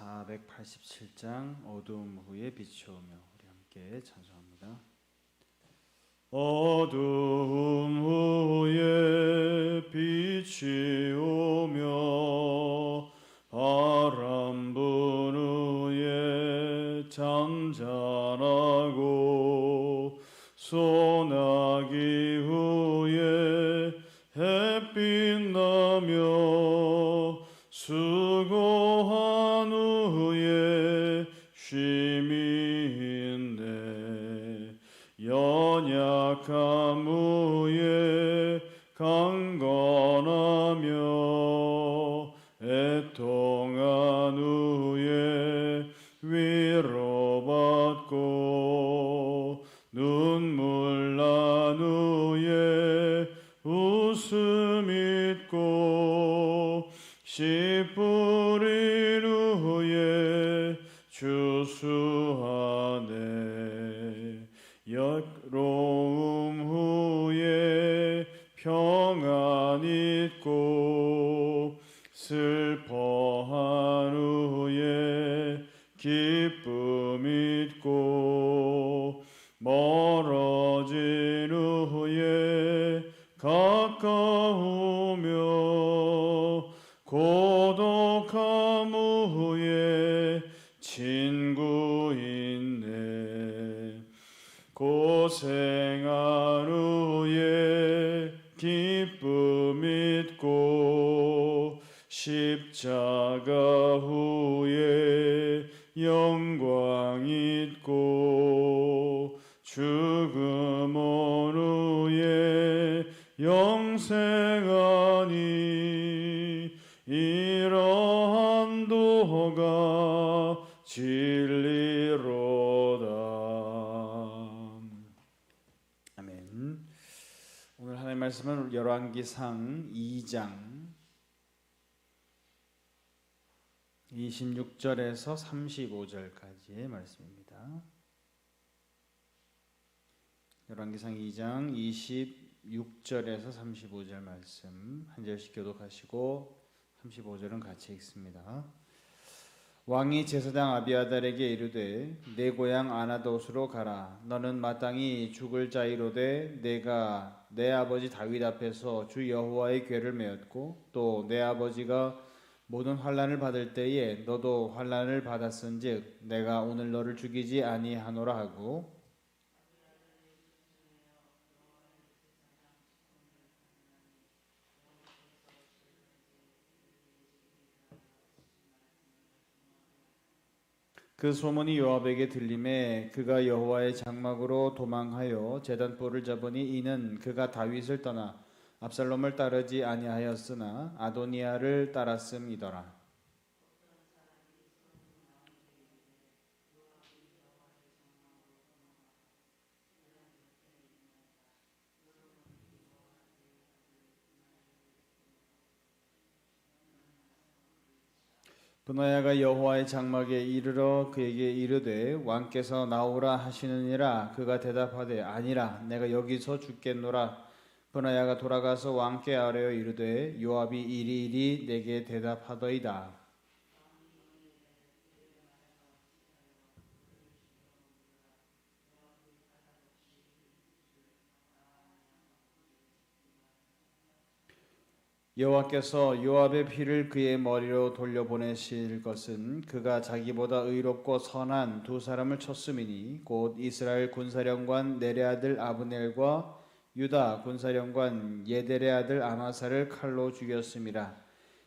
487장 어두움 후에 빛이 오며 우리 함께 찬송합니다. 어두움 후에 빛이 오며 바람 분 후에 잠잠하고 소나기 후에 햇빛 나며 수고한 후에 쉼이 있네. 연약함 후에 강건하며 애통한 후에 위로받고 눈물 난 후에 웃음 있고 씨 뿌린 후에 주수하네. 역로움 후에 평안 있고 슬퍼한 후에 기쁨 있고 멀어진 후에 가까우며 고독함 후에 친구 있네. 고생한 후에 기쁨 있고 십자가 후에 영광 있고 죽음 온 후에 영생하니 이러한 도가 진리로다. 아멘. 오늘 하나님의 말씀은 열왕기상 2장 26절에서 35절까지의 말씀입니다. 열왕기상 2장 26절에서 35절 말씀 한 절씩 교독하시고 35절은 같이 읽습니다. 왕이 제사장 아비아달에게 이르되 내 고향 아나돗으로 가라. 너는 마땅히 죽을 자이로되 내가 내 아버지 다윗 앞에서 주 여호와의 궤를 메었고 또 내 아버지가 모든 환난을 받을 때에 너도 환난을 받았은즉 내가 오늘 너를 죽이지 아니하노라 하고 그 소문이 요압에게 들림에 그가 여호와의 장막으로 도망하여 제단볼을 잡으니 이는 그가 다윗을 떠나 압살롬을 따르지 아니하였으나 아도니아를 따랐음이더라. 브나야가 여호와의 장막에 이르러 그에게 이르되 왕께서 나오라 하시느니라. 그가 대답하되 아니라 내가 여기서 죽겠노라. 브나야가 돌아가서 왕께 아뢰어 이르되 요압이 이리이리 내게 대답하더이다. 여호와께서 요압의 피를 그의 머리로 돌려보내실 것은 그가 자기보다 의롭고 선한 두 사람을 쳤음이니 곧 이스라엘 군사령관 넬의 아들 아브넬과 유다 군사령관 예델의 아들 아마사를 칼로 죽였음이라.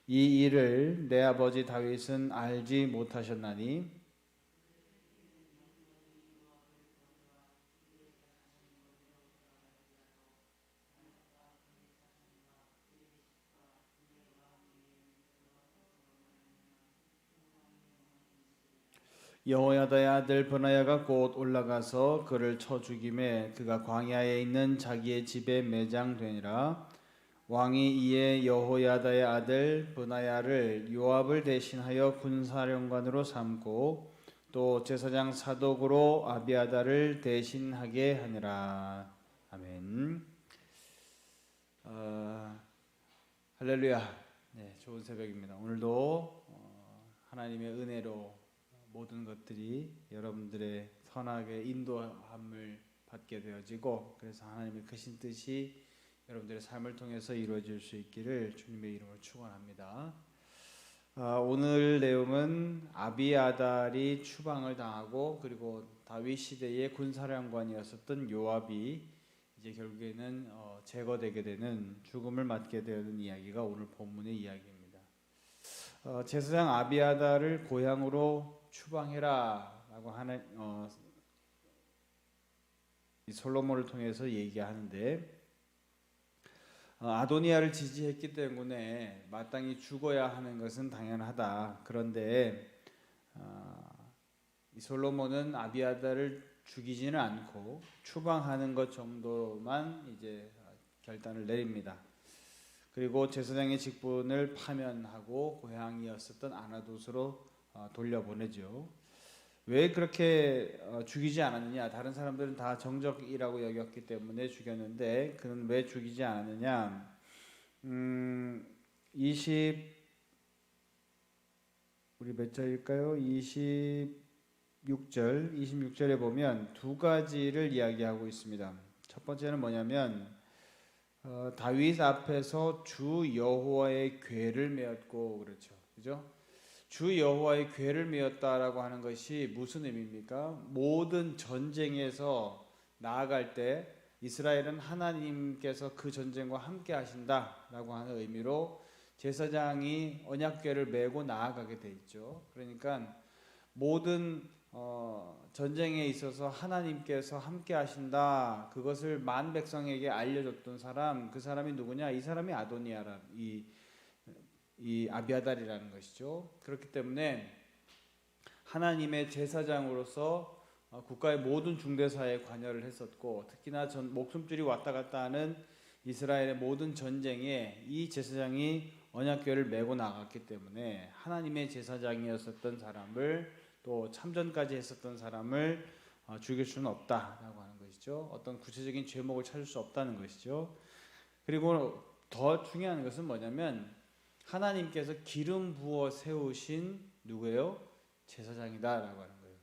이 일을 내 아버지 다윗은 알지 못하셨나니 여호야다의 아들 브나야가 곧 올라가서 그를 쳐 죽임에 그가 광야에 있는 자기의 집에 매장되니라. 왕이 이에 여호야다의 아들 브나야를 요압을 대신하여 군사령관으로 삼고 또 제사장 사독으로 아비아달을 대신하게 하니라. 아멘. 할렐루야. 네, 좋은 새벽입니다. 오늘도 하나님의 은혜로 모든 것들이 여러분들의 선하게 인도함을 받게 되어지고, 그래서 하나님의 크신 뜻이 여러분들의 삶을 통해서 이루어질 수 있기를 주님의 이름으로 축원합니다. 오늘 내용은 아비아달이 추방을 당하고, 그리고 다윗 시대의 군사령관이었었던 요압이 이제 결국에는 제거되게 되는, 죽음을 맞게 되는 이야기가 오늘 본문의 이야기입니다. 제사장 아비아달을 고향으로 추방해라라고 하는 솔로몬을 통해서 얘기하는데, 아도니아를 지지했기 때문에 마땅히 죽어야 하는 것은 당연하다. 그런데 이 솔로몬은 아비아달을 죽이지는 않고 추방하는 것 정도만 이제 결단을 내립니다. 그리고 제사장의 직분을 파면하고 고향이었었던 아나돗으로 돌려보내죠. 왜 그렇게 죽이지 않았느냐? 다른 사람들은 다 정적이라고 여겼기 때문에 죽였는데 그는 왜 죽이지 않았느냐? 우리 몇 절일까요? 26절에 보면 두 가지를 이야기하고 있습니다. 첫 번째는 뭐냐면 다윗 앞에서 주 여호와의 궤를 메었고, 그렇죠, 그죠? 주 여호와의 궤를 메었다라고 하는 것이 무슨 의미입니까? 모든 전쟁에서 나아갈 때 이스라엘은 하나님께서 그 전쟁과 함께 하신다라고 하는 의미로 제사장이 언약궤를 메고 나아가게 돼 있죠. 그러니까 모든 전쟁에 있어서 하나님께서 함께 하신다, 그것을 만 백성에게 알려줬던 사람, 그 사람이 누구냐? 이 사람이 아도니아라, 이 아비아달이라는 것이죠. 그렇기 때문에 하나님의 제사장으로서 국가의 모든 중대사에 관여를 했었고, 특히나 목숨줄이 왔다 갔다 하는 이스라엘의 모든 전쟁에 이 제사장이 언약궤를 메고 나갔기 때문에 하나님의 제사장이었었던 사람을, 또 참전까지 했었던 사람을 죽일 수는 없다라고 하는 것이죠. 어떤 구체적인 죄목을 찾을 수 없다는 것이죠. 그리고 더 중요한 것은 뭐냐면 하나님께서 기름 부어 세우신 누구예요? 제사장이다라고 하는 거예요.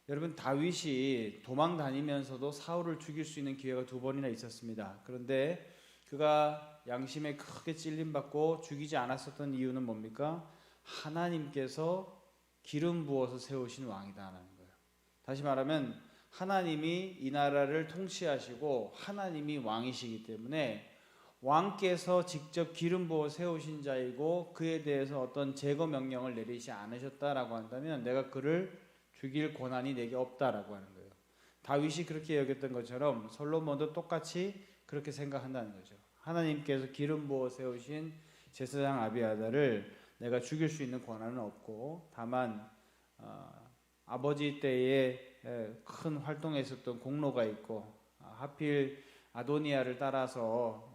여러분, 다윗이 도망 다니면서도 사울을 죽일 수 있는 기회가 2번이나 있었습니다. 그런데 그가 양심에 크게 찔림받고 죽이지 않았었던 이유는 뭡니까? 하나님께서 기름 부어서 세우신 왕이다라는 거예요. 다시 말하면 하나님이 이 나라를 통치하시고 하나님이 왕이시기 때문에 왕께서 직접 기름 부어 세우신 자이고 그에 대해서 어떤 제거 명령을 내리지 않으셨다라고 한다면 내가 그를 죽일 권한이 내게 없다라고 하는 거예요. 다윗이 그렇게 여겼던 것처럼 솔로몬도 똑같이 그렇게 생각한다는 거죠. 하나님께서 기름 부어 세우신 제사장 아비아달을 내가 죽일 수 있는 권한은 없고, 다만 아버지 때에 큰 활동했었던 공로가 있고, 하필 아도니아를 따라서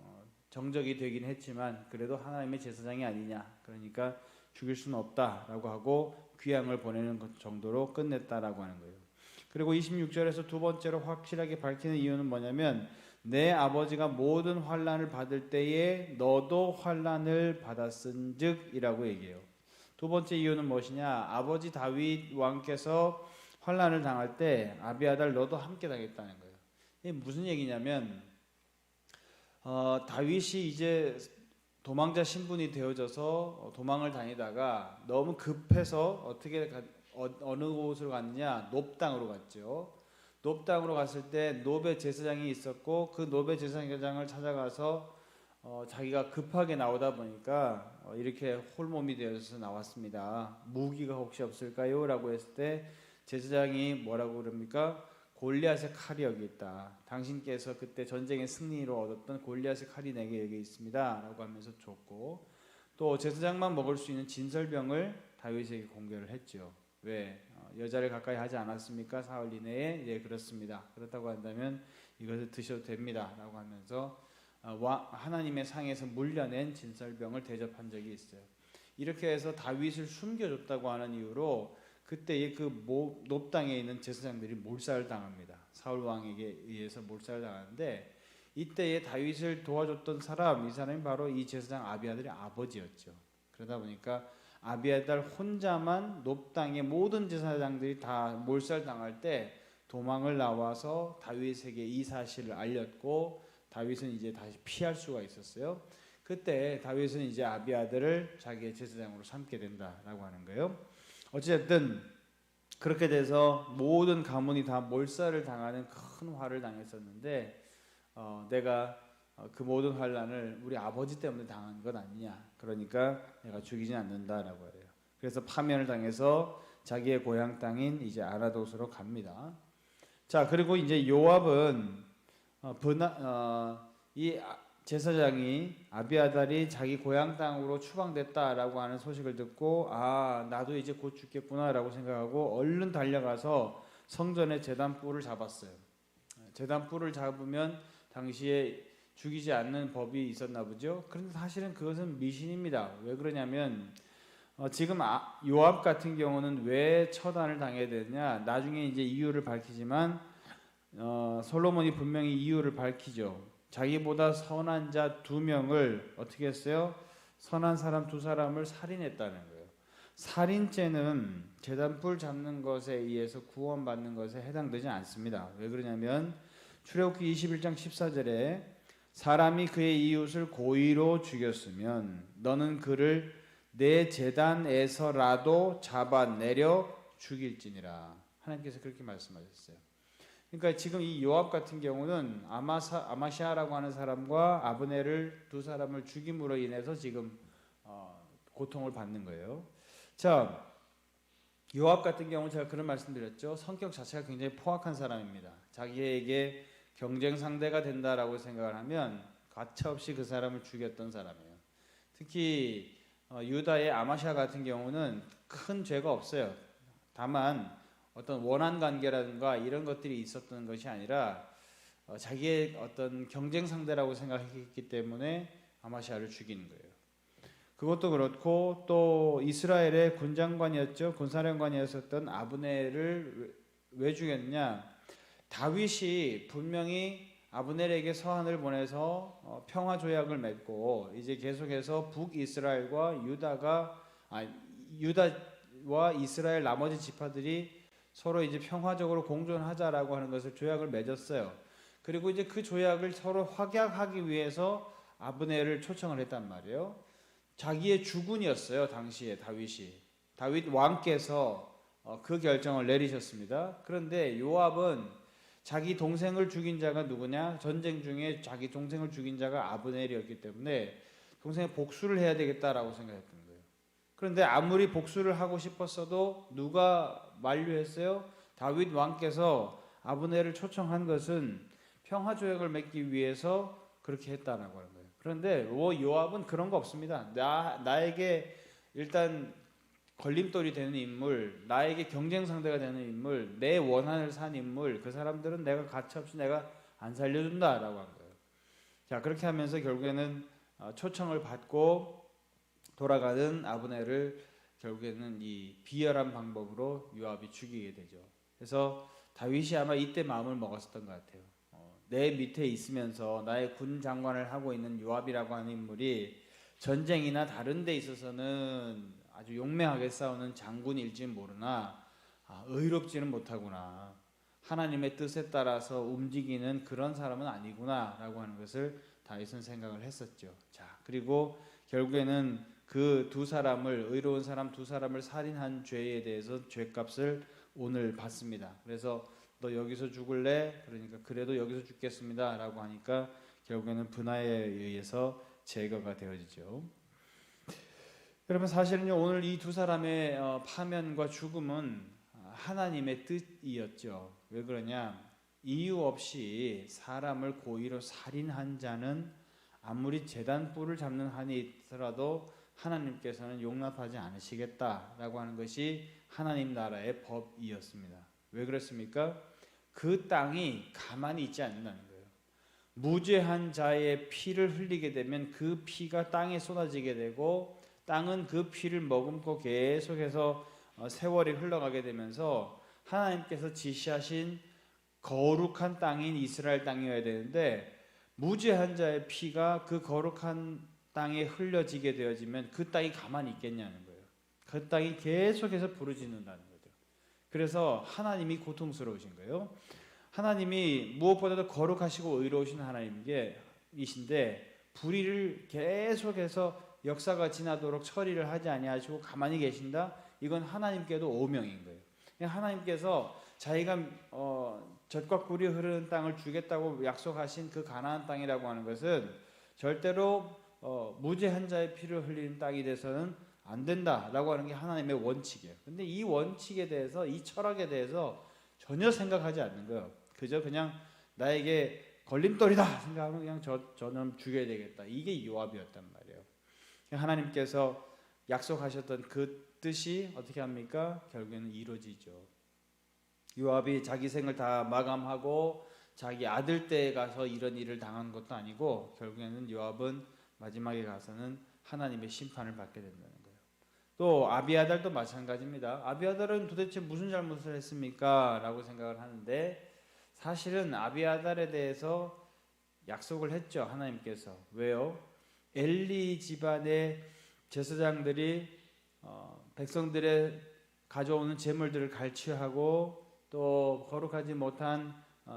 정적이 되긴 했지만 그래도 하나님의 제사장이 아니냐, 그러니까 죽일 수는 없다라고 하고 귀향을 보내는 것 정도로 끝냈다라고 하는 거예요. 그리고 26절에서 두 번째로 확실하게 밝히는 이유는 뭐냐면 내 아버지가 모든 환난을 받을 때에 너도 환난을 받았은즉 이라고 얘기해요. 두 번째 이유는 무엇이냐? 아버지 다윗 왕께서 환난을 당할 때 아비아달 너도 함께 당했다는 거예요. 이게 무슨 얘기냐면 다윗이 이제 도망자 신분이 되어져서 도망을 다니다가 너무 급해서 어느 곳으로 갔느냐? 놉 땅으로 갔죠. 놉 땅으로 갔을 때 놉의 제사장이 있었고 그 놉의 제사장을 찾아가서 자기가 급하게 나오다 보니까 이렇게 홀몸이 되어서 나왔습니다. 무기가 혹시 없을까요? 라고 했을 때 제사장이 뭐라고 그럽니까? 골리앗의 칼이 여기 있다. 당신께서 그때 전쟁의 승리로 얻었던 골리앗의 칼이 내게 여기 있습니다. 라고 하면서 줬고, 또 제사장만 먹을 수 있는 진설병을 다윗에게 공개를 했죠. 왜? 여자를 가까이 하지 않았습니까? 사흘 이내에? 예, 그렇습니다. 그렇다고 한다면 이것을 드셔도 됩니다. 라고 하면서 하나님의 상에서 물려낸 진설병을 대접한 적이 있어요. 이렇게 해서 다윗을 숨겨줬다고 하는 이유로 그때의 놉 땅에 있는 제사장들이 몰살을 당합니다. 사울 왕에게 의해서 몰살을 당하는데 이때에 다윗을 도와줬던 사람, 이 사람이 바로 이 제사장 아비아달의 아버지였죠. 그러다 보니까 아비아달 혼자만 놋 땅의 모든 제사장들이 다 몰살당할 때 도망을 나와서 다윗에게 이 사실을 알렸고 다윗은 이제 다시 피할 수가 있었어요. 그때 다윗은 이제 아비아달을 자기의 제사장으로 삼게 된다라고 하는 거예요. 어쨌든 그렇게 돼서 모든 가문이 다 몰살을 당하는 큰 화를 당했었는데 내가 그 모든 환란을 우리 아버지 때문에 당한 것 아니냐. 그러니까 내가 죽이지 않는다라고 해요. 그래서 파면을 당해서 자기의 고향 땅인 이제 아나돗으로 갑니다. 자, 그리고 이제 요압은 이 제사장이 아비아달이 자기 고향 땅으로 추방됐다라고 하는 소식을 듣고 나도 이제 곧 죽겠구나라고 생각하고 얼른 달려가서 성전의 제단뿔을 잡았어요. 제단뿔을 잡으면 당시에 죽이지 않는 법이 있었나 보죠. 그런데 사실은 그것은 미신입니다. 왜 그러냐면 지금 요압 같은 경우는 왜 처단을 당해야 되느냐, 나중에 이제 이유를 밝히지만 솔로몬이 분명히 이유를 밝히죠. 자기보다 선한 자 2명을 어떻게 했어요? 선한 사람 2사람을 살인했다는 거예요. 살인죄는 제단뿔 잡는 것에 의해서 구원받는 것에 해당되지 않습니다. 왜 그러냐면 출애굽기 21장 14절에 사람이 그의 이웃을 고의로 죽였으면 너는 그를 내 제단에서라도 잡아내려 죽일지니라. 하나님께서 그렇게 말씀하셨어요. 그러니까 지금 이 요압 같은 경우는 아마시아라고 하는 사람과 아브넬을 2사람을 죽임으로 인해서 지금 고통을 받는 거예요. 자, 요압 같은 경우는 제가 그런 말씀드렸죠. 성격 자체가 굉장히 포악한 사람입니다. 자기에게 경쟁 상대가 된다라고 생각을 하면 가차없이 그 사람을 죽였던 사람이에요. 특히 유다의 아마시아 같은 경우는 큰 죄가 없어요. 다만 어떤 원한 관계라든가 이런 것들이 있었던 것이 아니라 자기의 어떤 경쟁 상대라고 생각했기 때문에 아마시아를 죽이는 거예요. 그것도 그렇고 또 이스라엘의 군장관이었죠. 군사령관이었었던 아브넬을 왜 죽였냐? 다윗이 분명히 아브넬에게 서한을 보내서 평화 조약을 맺고 이제 계속해서 북이스라엘과 유다와 이스라엘 나머지 지파들이 서로 이제 평화적으로 공존하자라고 하는 것을 조약을 맺었어요. 그리고 이제 그 조약을 서로 확약하기 위해서 아브넬을 초청을 했단 말이에요. 자기의 주군이었어요. 당시에 다윗 왕께서 그 결정을 내리셨습니다. 그런데 요압은 자기 동생을 죽인 자가 누구냐? 전쟁 중에 자기 동생을 죽인 자가 아브넬이었기 때문에 동생의 복수를 해야 되겠다라고 생각했던 거예요. 그런데 아무리 복수를 하고 싶었어도 누가 만류했어요? 다윗 왕께서 아브넬을 초청한 것은 평화 조약을 맺기 위해서 그렇게 했다라고 하는 거예요. 그런데 요압은 그런 거 없습니다. 나에게 일단 걸림돌이 되는 인물, 나에게 경쟁 상대가 되는 인물, 내 원한을 산 인물, 그 사람들은 내가 가차없이 내가 안 살려준다라고 한 거예요. 자, 그렇게 하면서 결국에는 초청을 받고 돌아가는 아브넬을 결국에는 이 비열한 방법으로 요압이 죽이게 되죠. 그래서 다윗이 아마 이때 마음을 먹었었던 것 같아요. 내 밑에 있으면서 나의 군 장관을 하고 있는 요압이라고 하는 인물이 전쟁이나 다른 데 있어서는 아주 용맹하게 싸우는 장군일지 모르나 의롭지는 못하구나. 하나님의 뜻에 따라서 움직이는 그런 사람은 아니구나 라고 하는 것을 다윗은 생각을 했었죠. 자, 그리고 결국에는 그 2사람을, 의로운 사람 2사람을 살인한 죄에 대해서 죄값을 오늘 받습니다. 그래서 너 여기서 죽을래? 그러니까 그래도 여기서 죽겠습니다 라고 하니까 결국에는 분하에 의해서 제거가 되어지죠. 여러분, 사실은요, 오늘 이 2사람의 파면과 죽음은 하나님의 뜻이었죠. 왜 그러냐? 이유 없이 사람을 고의로 살인한 자는 아무리 제단뿔을 잡는 한이 있더라도 하나님께서는 용납하지 않으시겠다라고 하는 것이 하나님 나라의 법이었습니다. 왜 그렇습니까? 그 땅이 가만히 있지 않는다는 거예요. 무죄한 자의 피를 흘리게 되면 그 피가 땅에 쏟아지게 되고 땅은 그 피를 머금고 계속해서 세월이 흘러가게 되면서 하나님께서 지시하신 거룩한 땅인 이스라엘 땅이어야 되는데 무죄한 자의 피가 그 거룩한 땅에 흘려지게 되어지면 그 땅이 가만히 있겠냐는 거예요. 그 땅이 계속해서 부르짖는다는 거죠. 그래서 하나님이 고통스러우신 거예요. 하나님이 무엇보다도 거룩하시고 의로우신 하나님이신데 불의를 계속해서 역사가 지나도록 처리를 하지 아니하시고 가만히 계신다. 이건 하나님께도 오명인 거예요. 하나님께서 자기가 젖과 꿀이 흐르는 땅을 주겠다고 약속하신 그 가나안 땅이라고 하는 것은 절대로 무죄한 자의 피를 흘리는 땅이 돼서는 안 된다라고 하는 게 하나님의 원칙이에요. 근데 이 원칙에 대해서, 이 철학에 대해서 전혀 생각하지 않는 거예요. 그냥 나에게 걸림돌이다 생각하면 그냥 저놈 죽여야 되겠다. 이게 요압이었단 말이에요. 하나님께서 약속하셨던 그 뜻이 어떻게 합니까? 결국에는 이루어지죠. 요압이 자기 생을 다 마감하고 자기 아들 때에 가서 이런 일을 당한 것도 아니고 결국에는 요압은 마지막에 가서는 하나님의 심판을 받게 된다는 거예요. 또 아비아달도 마찬가지입니다. 아비아달은 도대체 무슨 잘못을 했습니까? 라고 생각을 하는데 사실은 아비아달에 대해서 약속을 했죠. 하나님께서. 왜요? 엘리 집안의 제사장들이 백성들의 가져오는 제물들을 갈취하고 또 거룩하지 못한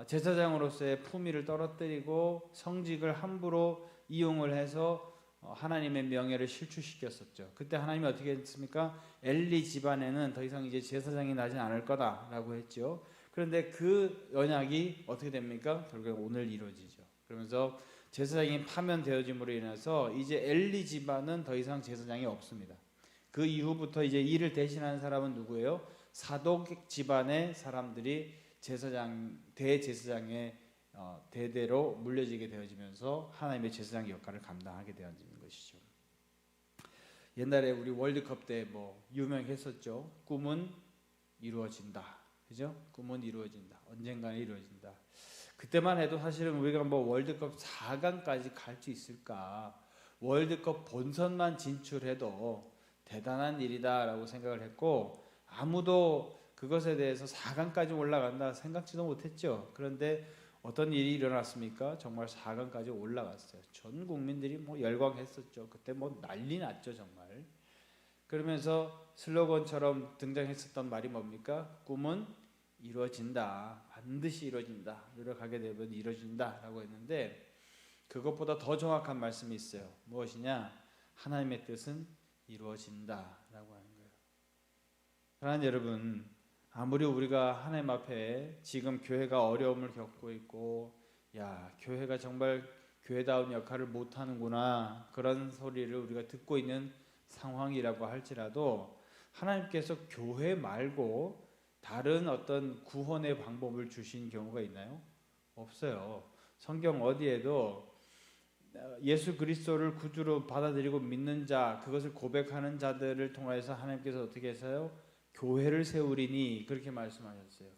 제사장으로서의 품위를 떨어뜨리고 성직을 함부로 이용을 해서 하나님의 명예를 실추시켰었죠. 그때 하나님이 어떻게 했습니까? 엘리 집안에는 더 이상 이제 제사장이 나지 않을 거다라고 했죠. 그런데 그 언약이 어떻게 됩니까? 결국에 오늘 이루어지죠. 그러면서 제사장이 파면되어짐으로 인해서 이제 엘리 집안은 더 이상 제사장이 없습니다. 그 이후부터 이제 이를 대신하는 사람은 누구예요? 사독 집안의 사람들이 대제사장의 대대로 물려지게 되어지면서 하나님의 제사장 역할을 감당하게 되어지는 것이죠. 옛날에 우리 월드컵 때 유명했었죠. 꿈은 이루어진다. 그죠? 꿈은 이루어진다. 언젠가는 이루어진다. 그때만 해도 사실은 우리가 월드컵 4강까지 갈 수 있을까? 월드컵 본선만 진출해도 대단한 일이다라고 생각을 했고 아무도 그것에 대해서 4강까지 올라간다 생각지도 못했죠. 그런데 어떤 일이 일어났습니까? 정말 4강까지 올라갔어요. 전 국민들이 열광했었죠. 그때 난리 났죠, 정말. 그러면서 슬로건처럼 등장했었던 말이 뭡니까? 꿈은 이루어진다. 반드시 이루어진다. 노력하게 되면 이루어진다라고 했는데 그것보다 더 정확한 말씀이 있어요. 무엇이냐? 하나님의 뜻은 이루어진다라고 하는 거예요. 사랑하는 여러분, 아무리 우리가 하나님 앞에 지금 교회가 어려움을 겪고 있고 교회가 정말 교회다운 역할을 못하는구나 그런 소리를 우리가 듣고 있는 상황이라고 할지라도 하나님께서 교회 말고 다른 어떤 구원의 방법을 주신 경우가 있나요? 없어요. 성경 어디에도 예수 그리스도를 구주로 받아들이고 믿는 자, 그것을 고백하는 자들을 통해서 하나님께서 어떻게 했어요? 교회를 세우리니 그렇게 말씀하셨어요.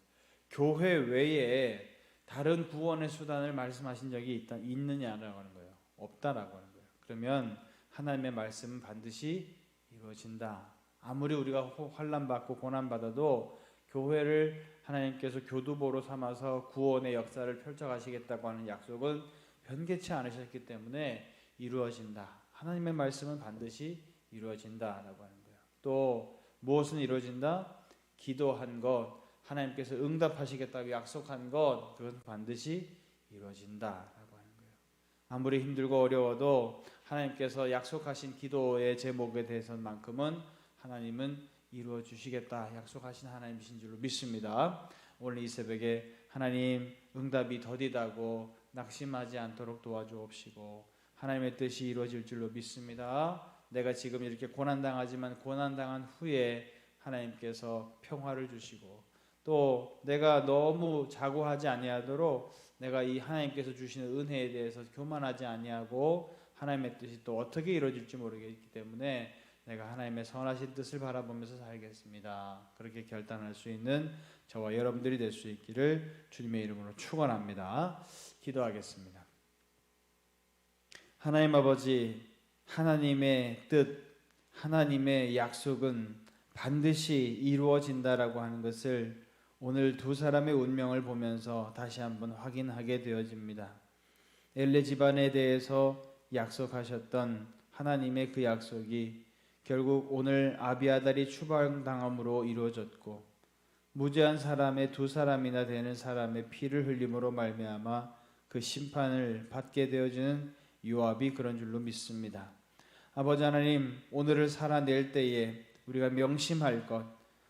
교회 외에 다른 구원의 수단을 말씀하신 적이 있느냐라고 하는 거예요. 없다라고 하는 거예요. 그러면 하나님의 말씀은 반드시 이루어진다. 아무리 우리가 환난받고 고난받아도 교회를 하나님께서 교두보로 삼아서 구원의 역사를 펼쳐가시겠다고 하는 약속은 변개치 않으셨기 때문에 이루어진다. 하나님의 말씀은 반드시 이루어진다라고 하는 거예요. 또 무엇은 이루어진다? 기도한 것, 하나님께서 응답하시겠다고 약속한 것, 그것은 반드시 이루어진다라고 하는 거예요. 아무리 힘들고 어려워도 하나님께서 약속하신 기도의 제목에 대해서만큼은 하나님은 이루어 주시겠다 약속하신 하나님이신 줄로 믿습니다. 오늘 이 새벽에 하나님 응답이 더디다고 낙심하지 않도록 도와주옵시고 하나님의 뜻이 이루어질 줄로 믿습니다. 내가 지금 이렇게 고난당하지만 고난당한 후에 하나님께서 평화를 주시고 또 내가 너무 자고하지 아니하도록 내가 이 하나님께서 주시는 은혜에 대해서 교만하지 아니하고 하나님의 뜻이 또 어떻게 이루어질지 모르겠기 때문에 내가 하나님의 선하신 뜻을 바라보면서 살겠습니다. 그렇게 결단할 수 있는 저와 여러분들이 될 수 있기를 주님의 이름으로 축원합니다. 기도하겠습니다. 하나님 아버지, 하나님의 뜻, 하나님의 약속은 반드시 이루어진다라고 하는 것을 오늘 두 사람의 운명을 보면서 다시 한번 확인하게 되어집니다. 엘리 집안에 대해서 약속하셨던 하나님의 그 약속이 결국 오늘 아비아달이 추방당함으로 이루어졌고 무죄한 사람의 두 사람이나 되는 사람의 피를 흘림으로 말미암아 그 심판을 받게 되어지는 요압이 그런 줄로 믿습니다. 아버지 하나님, 오늘을 살아낼 때에 우리가 명심할 것,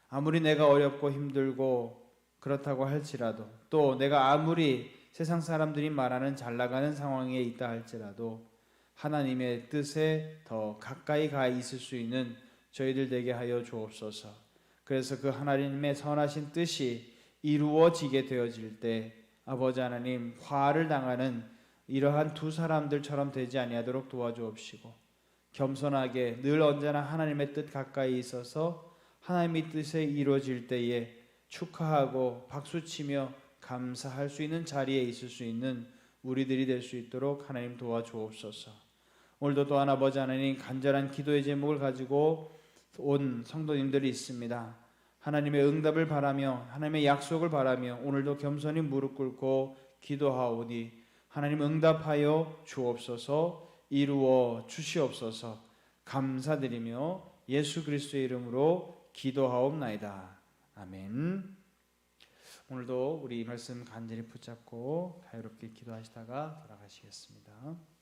아무리 내가 어렵고 힘들고 그렇다고 할지라도, 또 내가 아무리 세상 사람들이 말하는 잘 나가는 상황에 있다 할지라도 하나님의 뜻에 더 가까이 가 있을 수 있는 저희들 되게 하여 주옵소서. 그래서 그 하나님의 선하신 뜻이 이루어지게 되어질 때 아버지 하나님, 화를 당하는 이러한 두 사람들처럼 되지 아니하도록 도와주옵시고, 겸손하게 늘 언제나 하나님의 뜻 가까이 있어서 하나님의 뜻에 이루어질 때에 축하하고 박수치며 감사할 수 있는 자리에 있을 수 있는 우리들이 될 수 있도록 하나님 도와주옵소서. 오늘도 또한 아버지 하나님, 간절한 기도의 제목을 가지고 온 성도님들이 있습니다. 하나님의 응답을 바라며 하나님의 약속을 바라며 오늘도 겸손히 무릎 꿇고 기도하오니 하나님 응답하여 주옵소서. 이루어 주시옵소서. 감사드리며 예수 그리스도의 이름으로 기도하옵나이다. 아멘. 오늘도 우리 말씀 간절히 붙잡고 자유롭게 기도하시다가 돌아가시겠습니다.